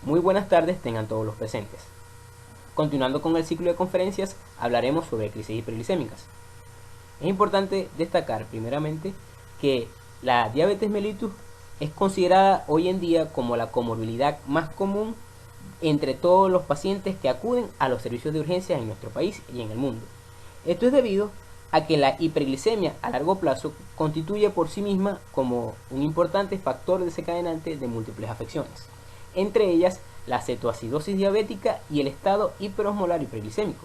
Muy buenas tardes tengan todos los presentes. Continuando con el ciclo de conferencias, hablaremos sobre crisis hiperglicémicas. Es importante destacar primeramente que la diabetes mellitus es considerada hoy en día como la comorbilidad más común entre todos los pacientes que acuden a los servicios de urgencias en nuestro país y en el mundo. Esto es debido a que la hiperglicemia a largo plazo constituye por sí misma como un importante factor desencadenante de múltiples afecciones, entre ellas la cetoacidosis diabética y el estado hiperosmolar hiperglicémico,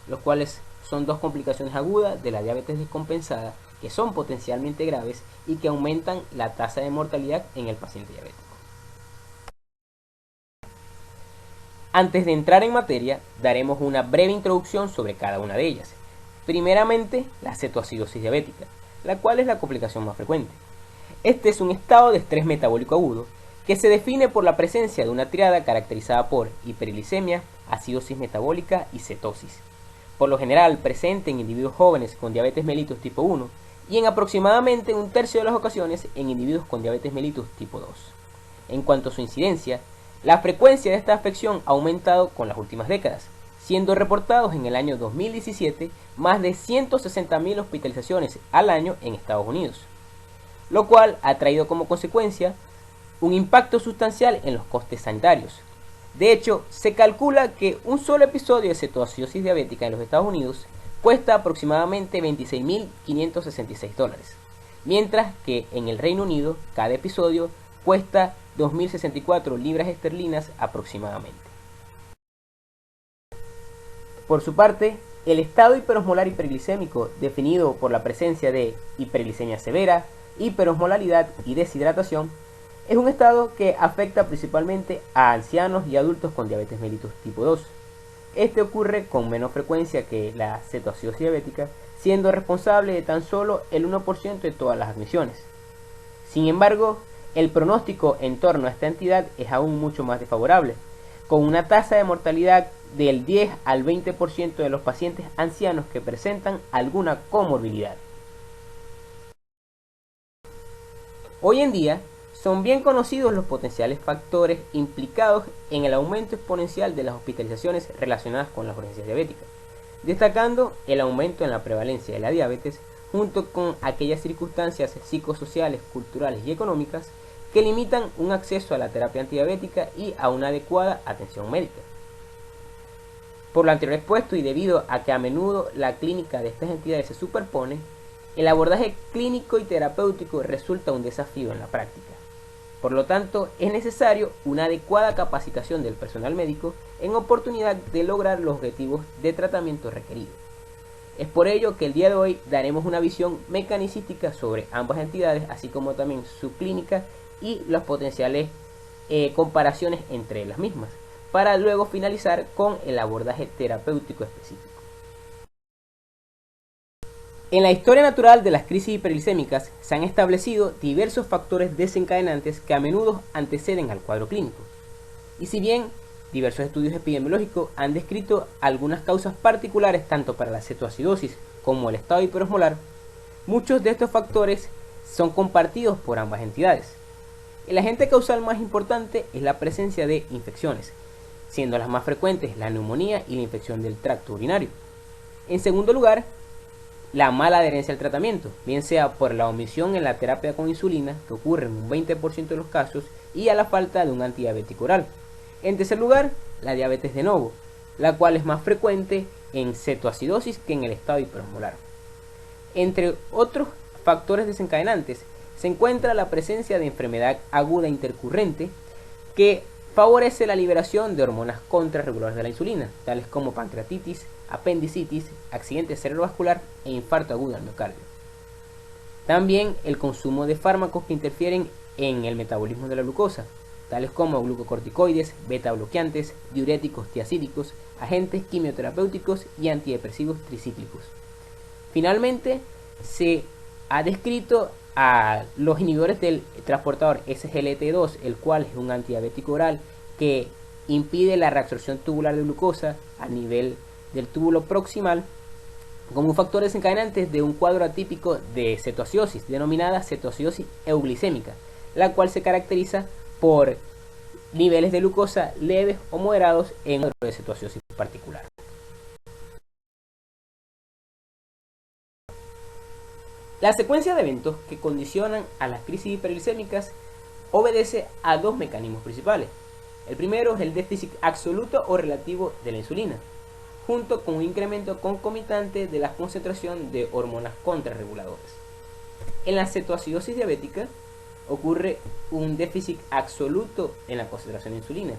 los cuales son dos complicaciones agudas de la diabetes descompensada que son potencialmente graves y que aumentan la tasa de mortalidad en el paciente diabético. Antes de entrar en materia, daremos una breve introducción sobre cada una de ellas. Primeramente, la cetoacidosis diabética, la cual es la complicación más frecuente. Este es un estado de estrés metabólico agudo que se define por la presencia de una triada caracterizada por hiperglicemia, acidosis metabólica y cetosis. Por lo general presente en individuos jóvenes con diabetes mellitus tipo 1 y en aproximadamente un tercio de las ocasiones en individuos con diabetes mellitus tipo 2. En cuanto a su incidencia, la frecuencia de esta afección ha aumentado con las últimas décadas, siendo reportados en el año 2017 más de 160.000 hospitalizaciones al año en Estados Unidos, lo cual ha traído como consecuencia un impacto sustancial en los costes sanitarios. De hecho, se calcula que un solo episodio de cetoacidosis diabética en los Estados Unidos cuesta aproximadamente $26.566, mientras que en el Reino Unido cada episodio cuesta 2.064 libras esterlinas aproximadamente. Por su parte, el estado hiperosmolar hiperglicémico, definido por la presencia de hiperglicemia severa, hiperosmolaridad y deshidratación, es un estado que afecta principalmente a ancianos y adultos con diabetes mellitus tipo 2. Este ocurre con menos frecuencia que la cetoacidosis diabética, siendo responsable de tan solo el 1% de todas las admisiones. Sin embargo, el pronóstico en torno a esta entidad es aún mucho más desfavorable, con una tasa de mortalidad del 10 al 20% de los pacientes ancianos que presentan alguna comorbilidad. Hoy en día, son bien conocidos los potenciales factores implicados en el aumento exponencial de las hospitalizaciones relacionadas con las urgencias diabéticas, destacando el aumento en la prevalencia de la diabetes junto con aquellas circunstancias psicosociales, culturales y económicas que limitan un acceso a la terapia antidiabética y a una adecuada atención médica. Por lo anterior expuesto y debido a que a menudo la clínica de estas entidades se superpone, el abordaje clínico y terapéutico resulta un desafío en la práctica. Por lo tanto, es necesario una adecuada capacitación del personal médico en oportunidad de lograr los objetivos de tratamiento requeridos. Es por ello que el día de hoy daremos una visión mecanicística sobre ambas entidades, así como también su clínica y las potenciales comparaciones entre las mismas, para luego finalizar con el abordaje terapéutico específico. En la historia natural de las crisis hiperglicémicas se han establecido diversos factores desencadenantes que a menudo anteceden al cuadro clínico. Y si bien diversos estudios epidemiológicos han descrito algunas causas particulares tanto para la cetoacidosis como el estado hiperosmolar, muchos de estos factores son compartidos por ambas entidades. El agente causal más importante es la presencia de infecciones, siendo las más frecuentes la neumonía y la infección del tracto urinario. En segundo lugar, la mala adherencia al tratamiento, bien sea por la omisión en la terapia con insulina, que ocurre en un 20% de los casos, y a la falta de un antidiabético oral. En tercer lugar, la diabetes de novo, la cual es más frecuente en cetoacidosis que en el estado hiperosmolar. Entre otros factores desencadenantes, se encuentra la presencia de enfermedad aguda intercurrente que favorece la liberación de hormonas contrarreguladoras de la insulina, tales como pancreatitis, apendicitis, accidente cerebrovascular e infarto agudo al miocardio. También el consumo de fármacos que interfieren en el metabolismo de la glucosa, tales como glucocorticoides, beta bloqueantes, diuréticos tiacídicos, agentes quimioterapéuticos y antidepresivos tricíclicos. Finalmente, se ha descrito a los inhibidores del transportador SGLT2, el cual es un antidiabético oral que impide la reabsorción tubular de glucosa a nivel del túbulo proximal, como un factor desencadenante de un cuadro atípico de cetoacidosis, denominada cetoacidosis euglicémica, la cual se caracteriza por niveles de glucosa leves o moderados en un cuadro de cetoacidosis particular. La secuencia de eventos que condicionan a las crisis hiperglicémicas obedece a dos mecanismos principales. El primero es el déficit absoluto o relativo de la insulina, junto con un incremento concomitante de la concentración de hormonas contrarreguladoras. En la cetoacidosis diabética ocurre un déficit absoluto en la concentración de insulina,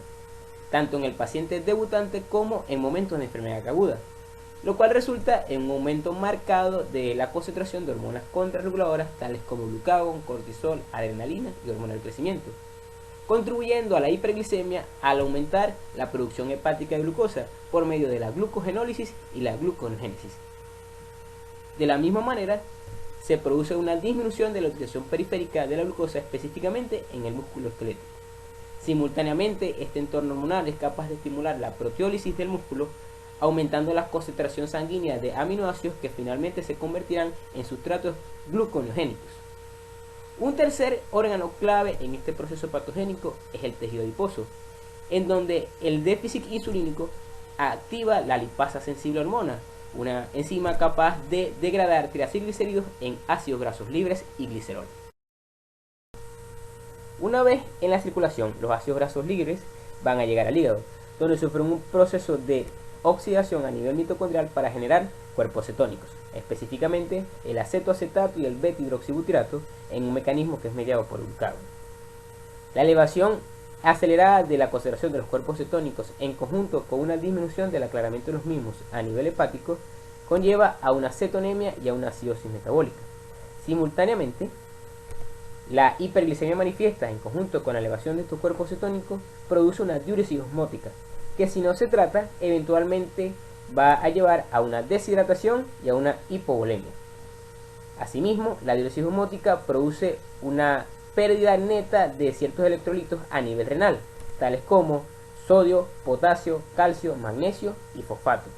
tanto en el paciente debutante como en momentos de enfermedad aguda, lo cual resulta en un aumento marcado de la concentración de hormonas contrarreguladoras tales como glucagón, cortisol, adrenalina y hormona del crecimiento, contribuyendo a la hiperglicemia al aumentar la producción hepática de glucosa por medio de la glucogenólisis y la gluconeogénesis. De la misma manera, se produce una disminución de la utilización periférica de la glucosa, específicamente en el músculo esquelético. Simultáneamente, este entorno hormonal es capaz de estimular la proteólisis del músculo, aumentando la concentración sanguínea de aminoácidos que finalmente se convertirán en sustratos gluconeogénicos. Un tercer órgano clave en este proceso patogénico es el tejido adiposo, en donde el déficit insulínico activa la lipasa sensible hormona, una enzima capaz de degradar triglicéridos en ácidos grasos libres y glicerol. Una vez en la circulación, los ácidos grasos libres van a llegar al hígado, donde sufren un proceso de oxidación a nivel mitocondrial para generar cuerpos cetónicos, específicamente el acetoacetato y el beta-hidroxibutirato, en un mecanismo que es mediado por el glucagón. La elevación acelerada de la concentración de los cuerpos cetónicos, en conjunto con una disminución del aclaramiento de los mismos a nivel hepático, conlleva a una cetonemia y a una acidosis metabólica. Simultáneamente, la hiperglicemia manifiesta, en conjunto con la elevación de estos cuerpos cetónicos, produce una diuresis osmótica, que si no se trata, eventualmente va a llevar a una deshidratación y a una hipovolemia. Asimismo, la diuresis osmótica produce una pérdida neta de ciertos electrolitos a nivel renal, tales como sodio, potasio, calcio, magnesio y fosfato.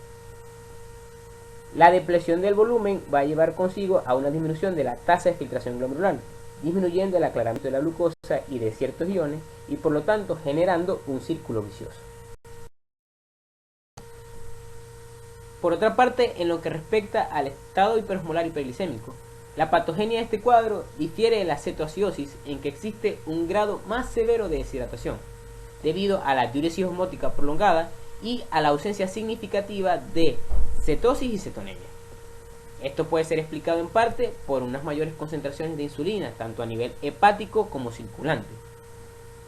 La depresión del volumen va a llevar consigo a una disminución de la tasa de filtración glomerular, disminuyendo el aclaramiento de la glucosa y de ciertos iones y por lo tanto generando un círculo vicioso. Por otra parte, en lo que respecta al estado hiperosmolar hiperglicémico, la patogenia de este cuadro difiere de la cetoacidosis en que existe un grado más severo de deshidratación, debido a la diuresis osmótica prolongada y a la ausencia significativa de cetosis y cetonemia. Esto puede ser explicado en parte por unas mayores concentraciones de insulina, tanto a nivel hepático como circulante,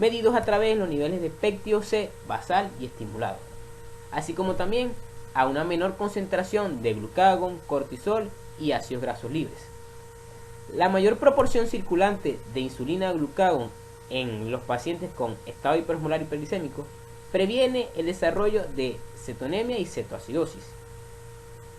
medidos a través de los niveles de péptido C basal y estimulado, así como también a una menor concentración de glucagón, cortisol y ácidos grasos libres. La mayor proporción circulante de insulina-glucagón en los pacientes con estado hiperosmolar hiperglicémico previene el desarrollo de cetonemia y cetoacidosis.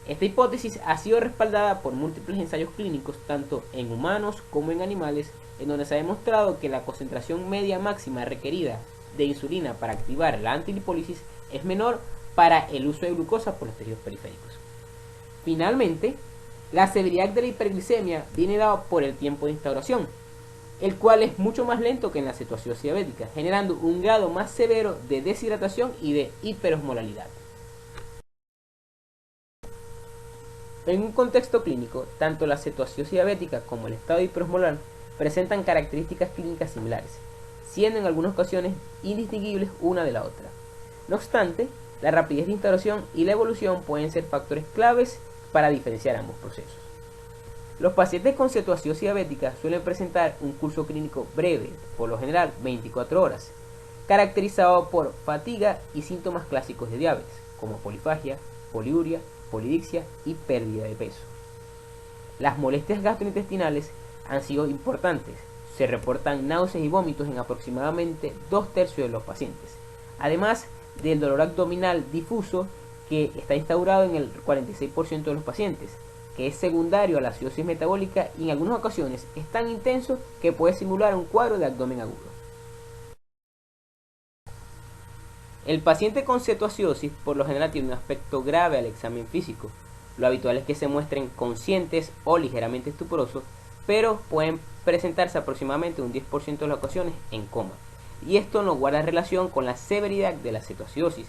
Esta hipótesis ha sido respaldada por múltiples ensayos clínicos, tanto en humanos como en animales, en donde se ha demostrado que la concentración media máxima requerida de insulina para activar la antilipólisis es menor para el uso de glucosa por los tejidos periféricos. Finalmente, la severidad de la hiperglicemia viene dada por el tiempo de instauración, el cual es mucho más lento que en la cetoacidosis diabética, generando un grado más severo de deshidratación y de hiperosmolaridad. En un contexto clínico, tanto la cetoacidosis diabética como el estado hiperosmolar presentan características clínicas similares, siendo en algunas ocasiones indistinguibles una de la otra. No obstante, la rapidez de instauración y la evolución pueden ser factores claves para diferenciar ambos procesos. Los pacientes con cetoacidosis diabética suelen presentar un curso clínico breve, por lo general 24 horas, caracterizado por fatiga y síntomas clásicos de diabetes, como polifagia, poliuria, polidixia y pérdida de peso. Las molestias gastrointestinales han sido importantes. Se reportan náuseas y vómitos en aproximadamente 2/3 de los pacientes, además del dolor abdominal difuso que está instaurado en el 46% de los pacientes, que es secundario a la acidosis metabólica y en algunas ocasiones es tan intenso que puede simular un cuadro de abdomen agudo. El paciente con cetoacidosis por lo general tiene un aspecto grave al examen físico. Lo habitual es que se muestren conscientes o ligeramente estuporosos, pero pueden presentarse aproximadamente un 10% de las ocasiones en coma, y esto no guarda relación con la severidad de la cetoacidosis.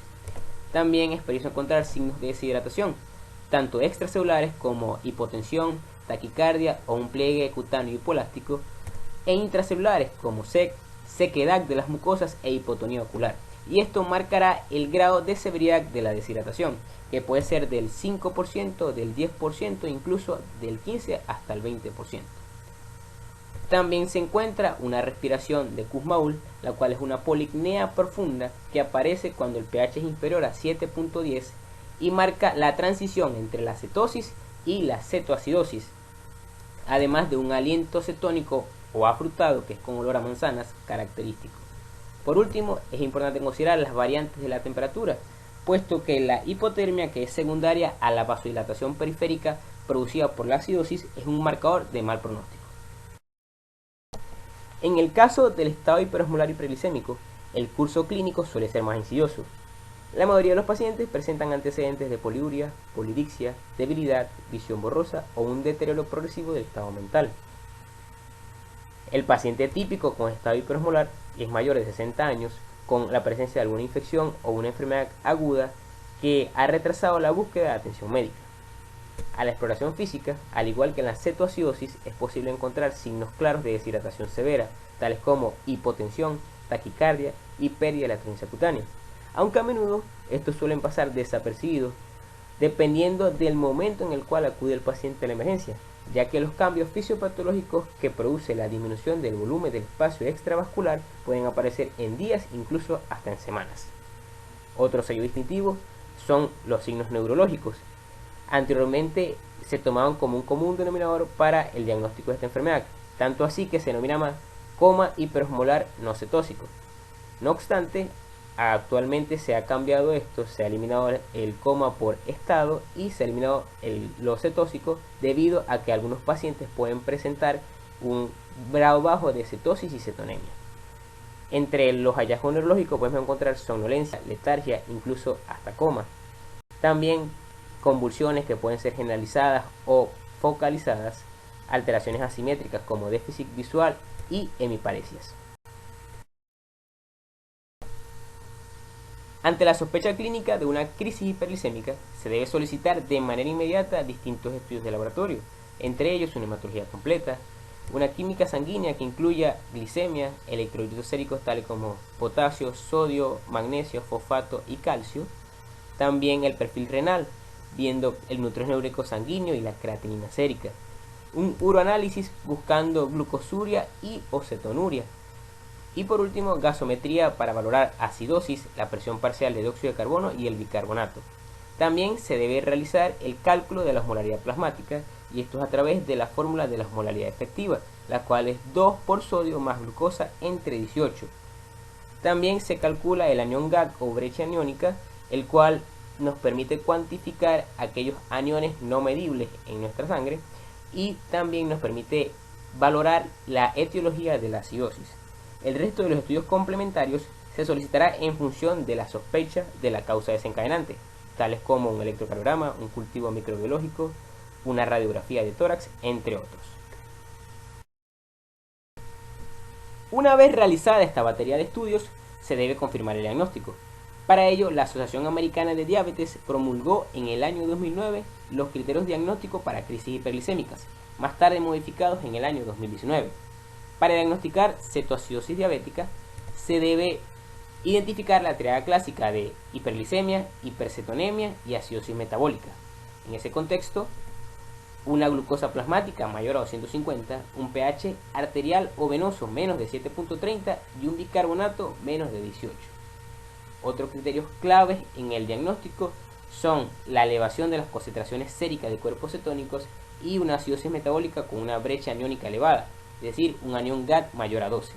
También es preciso encontrar signos de deshidratación, tanto extracelulares como hipotensión, taquicardia o un pliegue cutáneo hipolástico, e intracelulares como sequedad de las mucosas e hipotonía ocular. Y esto marcará el grado de severidad de la deshidratación, que puede ser del 5%, del 10%, incluso del 15 hasta el 20%. También se encuentra una respiración de Kussmaul, la cual es una polipnea profunda que aparece cuando el pH es inferior a 7.10 y marca la transición entre la cetosis y la cetoacidosis, además de un aliento cetónico o afrutado, que es con olor a manzanas, característico. Por último, es importante considerar las variantes de la temperatura, puesto que la hipotermia, que es secundaria a la vasodilatación periférica producida por la acidosis, es un marcador de mal pronóstico. En el caso del estado hiperosmolar hiperglicémico, el curso clínico suele ser más insidioso. La mayoría de los pacientes presentan antecedentes de poliuria, polidixia, debilidad, visión borrosa o un deterioro progresivo del estado mental. El paciente típico con estado hiperosmolar es mayor de 60 años, con la presencia de alguna infección o una enfermedad aguda que ha retrasado la búsqueda de atención médica. A la exploración física, al igual que en la cetoacidosis, es posible encontrar signos claros de deshidratación severa, tales como hipotensión, taquicardia y pérdida de la electrolysis cutánea, aunque a menudo estos suelen pasar desapercibidos dependiendo del momento en el cual acude el paciente a la emergencia, ya que los cambios fisiopatológicos que produce la disminución del volumen del espacio extravascular pueden aparecer en días, incluso hasta en semanas. Otro sello distintivo son los signos neurológicos. Anteriormente se tomaban como un común denominador para el diagnóstico de esta enfermedad, tanto así que se denomina más coma hiperosmolar no cetóxico. No obstante, actualmente se ha cambiado esto, se ha eliminado el coma por estado y se ha eliminado lo cetóxico, debido a que algunos pacientes pueden presentar un grado bajo de cetosis y cetonemia. Entre los hallazgos neurológicos podemos encontrar somnolencia, letargia, incluso hasta coma. También convulsiones que pueden ser generalizadas o focalizadas, alteraciones asimétricas como déficit visual y hemiparesias. Ante la sospecha clínica de una crisis hiperglicémica, se debe solicitar de manera inmediata distintos estudios de laboratorio, entre ellos una hematología completa, una química sanguínea que incluya glicemia, electrolitos séricos tales como potasio, sodio, magnesio, fosfato y calcio, también el perfil renal, viendo el nutrógeno úrico sanguíneo y la creatinina sérica, un uroanálisis buscando glucosuria y o cetonuria, y por último gasometría para valorar acidosis, la presión parcial de dióxido de carbono y el bicarbonato. También se debe realizar el cálculo de la osmolaridad plasmática, y esto es a través de la fórmula de la osmolaridad efectiva, la cual es 2 por sodio más glucosa entre 18. También se calcula el anión GAC o brecha aniónica, el cual nos permite cuantificar aquellos aniones no medibles en nuestra sangre, y también nos permite valorar la etiología de la acidosis. El resto de los estudios complementarios se solicitará en función de la sospecha de la causa desencadenante, tales como un electrocardiograma, un cultivo microbiológico, una radiografía de tórax, entre otros. Una vez realizada esta batería de estudios, se debe confirmar el diagnóstico. Para ello, la Asociación Americana de Diabetes promulgó en el año 2009 los criterios diagnósticos para crisis hiperglicémicas, más tarde modificados en el año 2019. Para diagnosticar cetoacidosis diabética, se debe identificar la triada clásica de hiperglicemia, hipercetonemia y acidosis metabólica. En ese contexto, una glucosa plasmática mayor a 250, un pH arterial o venoso menos de 7.30 y un bicarbonato menos de 18. Otros criterios claves en el diagnóstico son la elevación de las concentraciones séricas de cuerpos cetónicos y una acidosis metabólica con una brecha aniónica elevada, es decir, un anión GAT mayor a 12.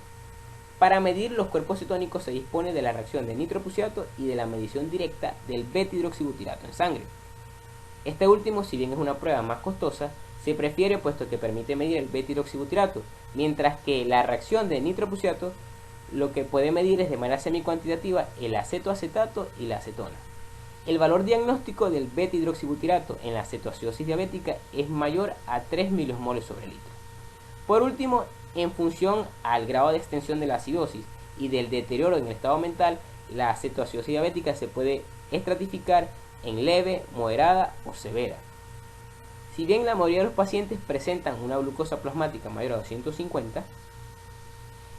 Para medir los cuerpos cetónicos se dispone de la reacción de nitroprusiato y de la medición directa del beta-hidroxibutirato en sangre. Este último, si bien es una prueba más costosa, se prefiere puesto que permite medir el beta-hidroxibutirato, mientras que la reacción de nitroprusiato lo que puede medir es de manera semi-cuantitativa el acetoacetato y la acetona. El valor diagnóstico del beta-hidroxibutirato en la cetoacidosis diabética es mayor a 3 milimoles sobre litro. Por último, en función al grado de extensión de la acidosis y del deterioro en el estado mental, la cetoacidosis diabética se puede estratificar en leve, moderada o severa. Si bien la mayoría de los pacientes presentan una glucosa plasmática mayor a 250,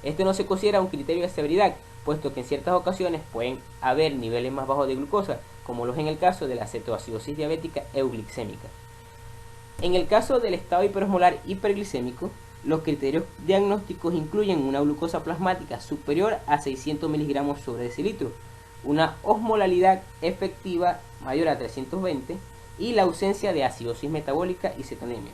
este no se considera un criterio de severidad, puesto que en ciertas ocasiones pueden haber niveles más bajos de glucosa, como lo es en el caso de la cetoacidosis diabética euglicémica. En el caso del estado hiperosmolar hiperglicémico, los criterios diagnósticos incluyen una glucosa plasmática superior a 600 miligramos sobre decilitro, una osmolalidad efectiva mayor a 320 y la ausencia de acidosis metabólica y cetonemia.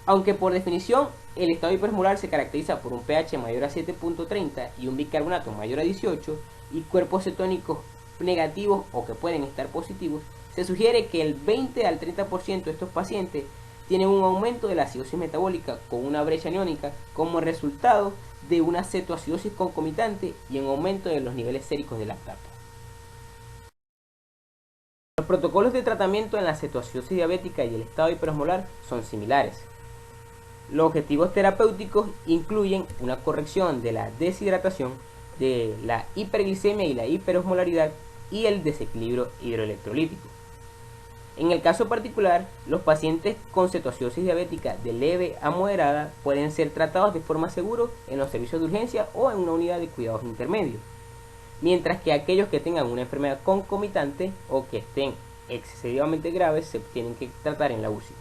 Aunque por definición el estado hiperosmolar se caracteriza por un pH mayor a 7.30 y un bicarbonato mayor a 18 y cuerpos cetónicos negativos o que pueden estar positivos, se sugiere que el 20 al 30% de estos pacientes tienen un aumento de la acidosis metabólica con una brecha aniónica como resultado de una cetoacidosis concomitante y un aumento de los niveles séricos de lactato. Los protocolos de tratamiento en la cetoacidosis diabética y el estado hiperosmolar son similares. Los objetivos terapéuticos incluyen una corrección de la deshidratación, de la hiperglicemia y la hiperosmolaridad y el desequilibrio hidroelectrolítico. En el caso particular, los pacientes con cetoacidosis diabética de leve a moderada pueden ser tratados de forma segura en los servicios de urgencia o en una unidad de cuidados intermedios, mientras que aquellos que tengan una enfermedad concomitante o que estén excesivamente graves se tienen que tratar en la UCI.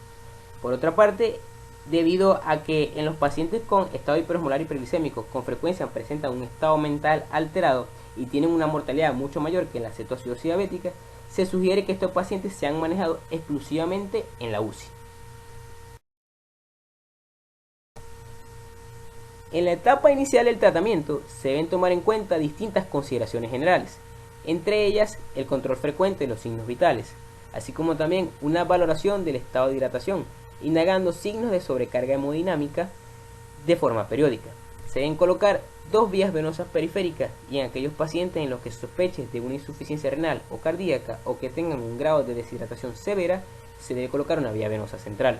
Por otra parte, debido a que en los pacientes con estado hiperosmolar hiperglicémico con frecuencia presentan un estado mental alterado y tienen una mortalidad mucho mayor que en la cetoacidosis diabética, se sugiere que estos pacientes sean manejados exclusivamente en la UCI. En la etapa inicial del tratamiento se deben tomar en cuenta distintas consideraciones generales, entre ellas el control frecuente de los signos vitales, así como también una valoración del estado de hidratación, indagando signos de sobrecarga hemodinámica de forma periódica. Se deben colocar 2 vías venosas periféricas y en aquellos pacientes en los que se sospeche de una insuficiencia renal o cardíaca o que tengan un grado de deshidratación severa, se debe colocar una vía venosa central.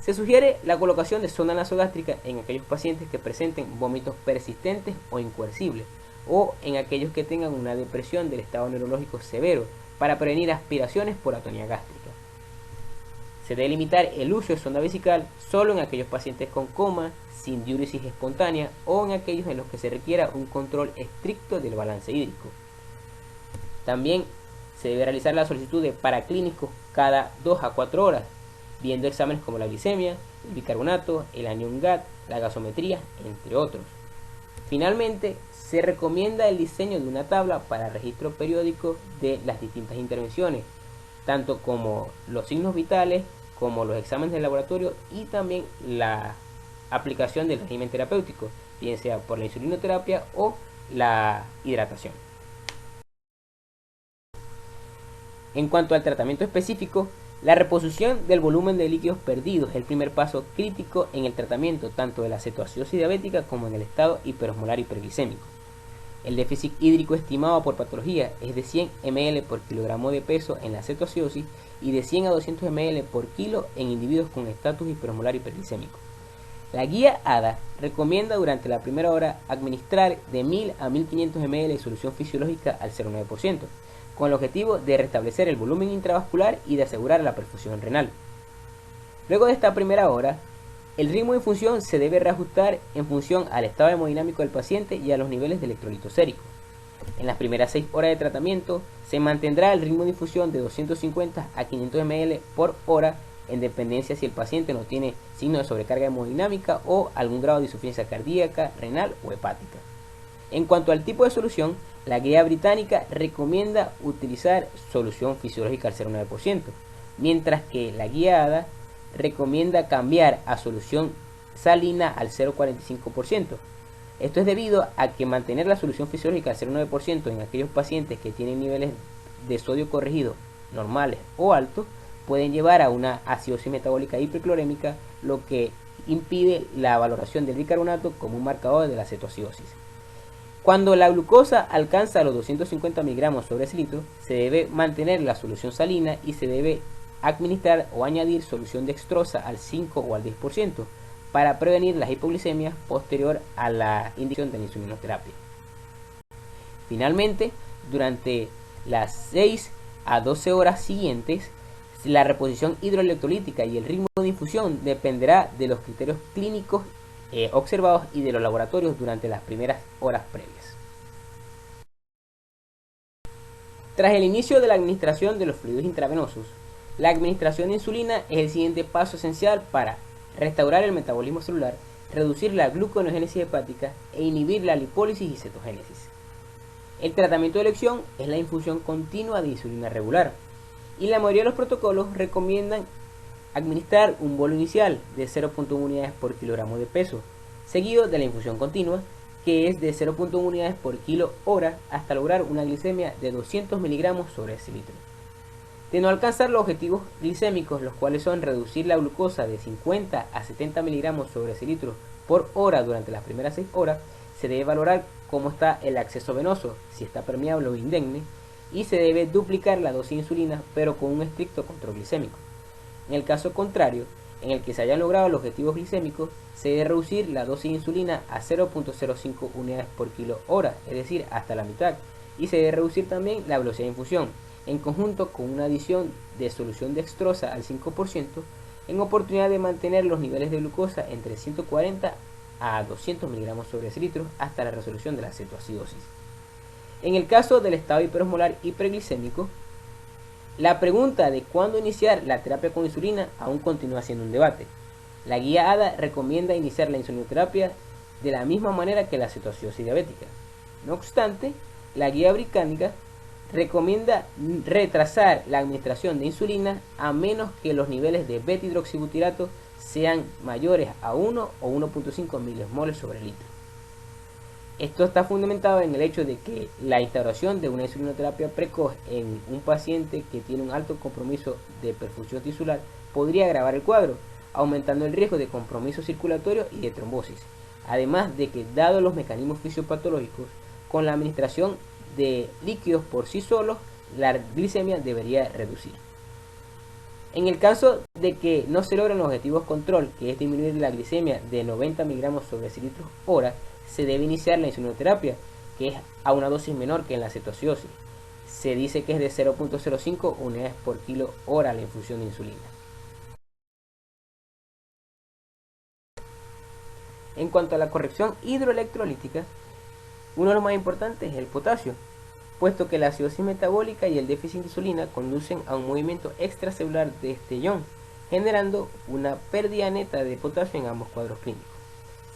Se sugiere la colocación de sonda nasogástrica en aquellos pacientes que presenten vómitos persistentes o incoercibles o en aquellos que tengan una depresión del estado neurológico severo para prevenir aspiraciones por atonía gástrica. Se debe limitar el uso de sonda vesical solo en aquellos pacientes con coma, sin diuresis espontánea o en aquellos en los que se requiera un control estricto del balance hídrico. También se debe realizar la solicitud de paraclínicos cada 2 a 4 horas, viendo exámenes como la glicemia, el bicarbonato, el anión GAT, la gasometría, entre otros. Finalmente, se recomienda el diseño de una tabla para registro periódico de las distintas intervenciones, tanto como los signos vitales, como los exámenes de laboratorio y también la aplicación del régimen terapéutico, bien sea por la insulinoterapia o la hidratación. En cuanto al tratamiento específico, la reposición del volumen de líquidos perdidos es el primer paso crítico en el tratamiento tanto de la cetoacidosis diabética como en el estado hiperosmolar hiperglicémico. El déficit hídrico estimado por patología es de 100 ml por kilogramo de peso en la cetoacidosis y de 100 a 200 ml por kilo en individuos con estatus hiperosmolar hiperglicémico. La guía ADA recomienda durante la primera hora administrar de 1000 a 1500 ml de solución fisiológica al 0,9%, con el objetivo de restablecer el volumen intravascular y de asegurar la perfusión renal. Luego de esta primera hora, el ritmo de infusión se debe reajustar en función al estado hemodinámico del paciente y a los niveles de electrolitos séricos. En las primeras 6 horas de tratamiento se mantendrá el ritmo de infusión de 250 a 500 ml por hora en dependencia si el paciente no tiene signos de sobrecarga hemodinámica o algún grado de insuficiencia cardíaca, renal o hepática. En cuanto al tipo de solución, la guía británica recomienda utilizar solución fisiológica al 0,9%, mientras que la guía ADA recomienda cambiar a solución salina al 0,45%. Esto es debido a que mantener la solución fisiológica al 0,9% en aquellos pacientes que tienen niveles de sodio corregido normales o altos pueden llevar a una acidosis metabólica hiperclorémica, lo que impide la valoración del bicarbonato como un marcador de la cetoacidosis. Cuando la glucosa alcanza los 250 miligramos sobre decilitro, se debe mantener la solución salina y se debe administrar o añadir solución dextrosa al 5 o al 10%, para prevenir las hipoglicemias posterior a la indicación de la insulinoterapia. Finalmente, durante las 6 a 12 horas siguientes, la reposición hidroelectrolítica y el ritmo de infusión dependerá de los criterios clínicos observados y de los laboratorios durante las primeras horas previas. Tras el inicio de la administración de los fluidos intravenosos, la administración de insulina es el siguiente paso esencial para restaurar el metabolismo celular, reducir la gluconeogénesis hepática e inhibir la lipólisis y cetogénesis. El tratamiento de elección es la infusión continua de insulina regular, y la mayoría de los protocolos recomiendan administrar un bolo inicial de 0.1 unidades por kilogramo de peso, seguido de la infusión continua, que es de 0.1 unidades por kilo hora, hasta lograr una glicemia de 200 miligramos sobre decilitro. De no alcanzar los objetivos glicémicos, los cuales son reducir la glucosa de 50 a 70 miligramos sobre decilitro por hora durante las primeras 6 horas, se debe valorar cómo está el acceso venoso, si está permeable o indemne, y se debe duplicar la dosis de insulina, pero con un estricto control glicémico. En el caso contrario, en el que se hayan logrado los objetivos glicémicos, se debe reducir la dosis de insulina a 0.05 unidades por kilo hora, es decir, hasta la mitad, y se debe reducir también la velocidad de infusión, en conjunto con una adición de solución dextrosa al 5%, en oportunidad de mantener los niveles de glucosa entre 140 a 200 miligramos sobre decilitro hasta la resolución de la cetoacidosis. En el caso del estado hiperosmolar hiperglicémico, la pregunta de cuándo iniciar la terapia con insulina aún continúa siendo un debate. La guía ADA recomienda iniciar la insulinoterapia de la misma manera que la cetoacidosis diabética. No obstante, la guía británica recomienda retrasar la administración de insulina a menos que los niveles de beta-hidroxibutirato sean mayores a 1 o 1.5 milimoles sobre litro. Esto está fundamentado en el hecho de que la instauración de una insulinoterapia precoz en un paciente que tiene un alto compromiso de perfusión tisular podría agravar el cuadro, aumentando el riesgo de compromiso circulatorio y de trombosis. Además de que, dado los mecanismos fisiopatológicos, con la administración de líquidos por sí solos, la glicemia debería reducir. En el caso de que no se logren los objetivos control, que es disminuir la glicemia de 90 miligramos sobre decilitros hora, se debe iniciar la insulinoterapia, que es a una dosis menor que en la cetoacidosis. Se dice que es de 0.05 unidades por kilo hora la infusión de insulina. En cuanto a la corrección hidroelectrolítica, uno de los más importantes es el potasio, puesto que la acidosis metabólica y el déficit de insulina conducen a un movimiento extracelular de este ion, generando una pérdida neta de potasio en ambos cuadros clínicos.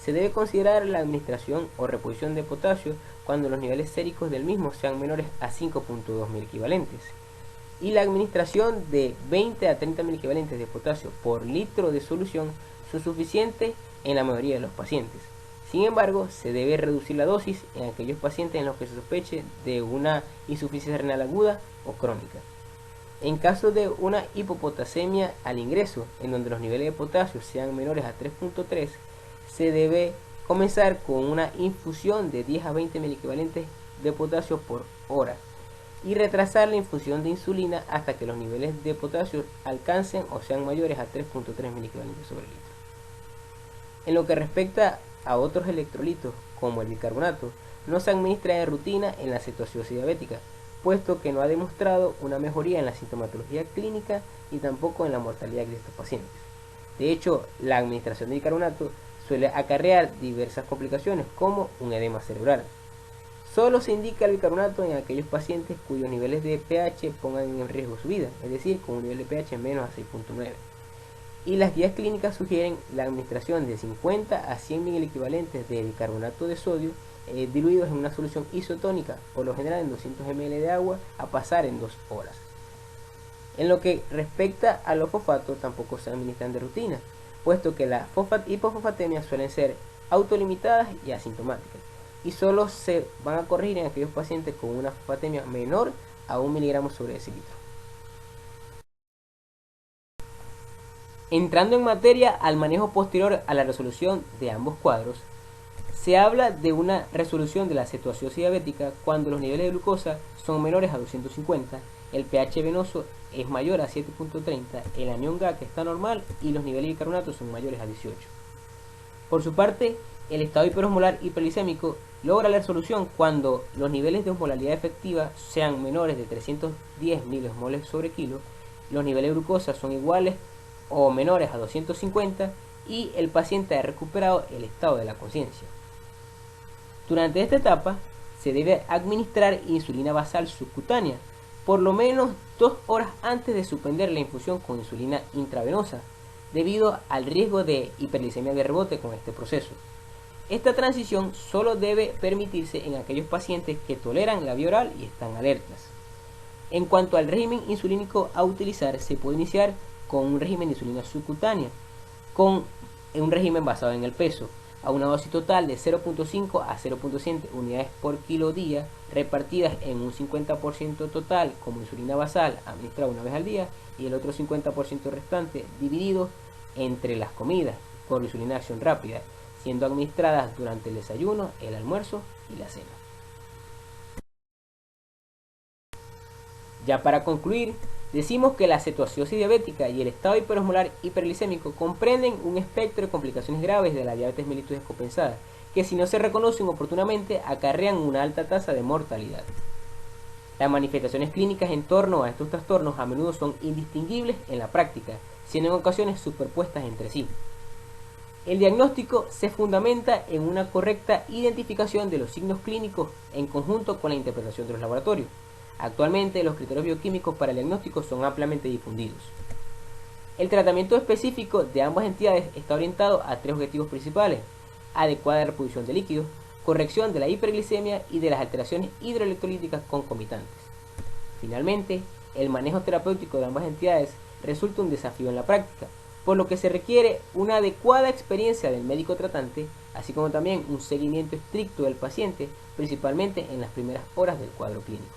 Se debe considerar la administración o reposición de potasio cuando los niveles séricos del mismo sean menores a 5.2 mil equivalentes, y la administración de 20 a 30 mil equivalentes de potasio por litro de solución son suficientes en la mayoría de los pacientes. Sin embargo, se debe reducir la dosis en aquellos pacientes en los que se sospeche de una insuficiencia renal aguda o crónica. En caso de una hipopotasemia al ingreso, en donde los niveles de potasio sean menores a 3.3, se debe comenzar con una infusión de 10 a 20 mil equivalentes de potasio por hora y retrasar la infusión de insulina hasta que los niveles de potasio alcancen o sean mayores a 3.3 mil equivalentes sobre litro. En lo que respecta a otros electrolitos, como el bicarbonato, no se administra de rutina en la cetoacidosis diabética, puesto que no ha demostrado una mejoría en la sintomatología clínica y tampoco en la mortalidad de estos pacientes. De hecho, la administración de bicarbonato suele acarrear diversas complicaciones, como un edema cerebral. Solo se indica el bicarbonato en aquellos pacientes cuyos niveles de pH pongan en riesgo su vida, es decir, con un nivel de pH menos a 6.9. Y las guías clínicas sugieren la administración de 50 a 100 mil equivalentes de bicarbonato de sodio diluidos en una solución isotónica, por lo general en 200 ml de agua, a pasar en 2 horas. En lo que respecta a los fosfatos, tampoco se administran de rutina, puesto que las hipofosfatemias suelen ser autolimitadas y asintomáticas, y solo se van a corregir en aquellos pacientes con una fosfatemia menor a 1 miligramo sobre decilitro. Entrando en materia al manejo posterior a la resolución de ambos cuadros, se habla de una resolución de la cetoacidosis diabética cuando los niveles de glucosa son menores a 250, el pH venoso es mayor a 7.30, el anión GAC está normal y los niveles de bicarbonato son mayores a 18. Por su parte, el estado hiperosmolar hiperglicémico logra la resolución cuando los niveles de osmolaridad efectiva sean menores de 310 miliosmoles sobre kilo, los niveles de glucosa son iguales o menores a 250 y el paciente ha recuperado el estado de la conciencia. Durante esta etapa se debe administrar insulina basal subcutánea, por lo menos 2 horas antes de suspender la infusión con insulina intravenosa, debido al riesgo de hiperglicemia de rebote con este proceso. Esta transición solo debe permitirse en aquellos pacientes que toleran la vía oral y están alertas. En cuanto al régimen insulínico a utilizar, se puede iniciar con un régimen de insulina subcutánea, con un régimen basado en el peso, a una dosis total de 0.5 a 0.7 unidades por kilo día, repartidas en un 50% total como insulina basal administrada una vez al día y el otro 50% restante dividido entre las comidas por insulina de acción rápida, siendo administradas durante el desayuno, el almuerzo y la cena. Ya para concluir, decimos que la cetoacidosis diabética y el estado hiperosmolar hiperglicémico comprenden un espectro de complicaciones graves de la diabetes mellitus descompensada, que si no se reconocen oportunamente acarrean una alta tasa de mortalidad. Las manifestaciones clínicas en torno a estos trastornos a menudo son indistinguibles en la práctica, siendo en ocasiones superpuestas entre sí. El diagnóstico se fundamenta en una correcta identificación de los signos clínicos en conjunto con la interpretación de los laboratorios. Actualmente los criterios bioquímicos para el diagnóstico son ampliamente difundidos. El tratamiento específico de ambas entidades está orientado a 3 objetivos principales: adecuada reposición de líquidos, corrección de la hiperglicemia y de las alteraciones hidroelectrolíticas concomitantes. Finalmente, el manejo terapéutico de ambas entidades resulta un desafío en la práctica, por lo que se requiere una adecuada experiencia del médico tratante, así como también un seguimiento estricto del paciente, principalmente en las primeras horas del cuadro clínico.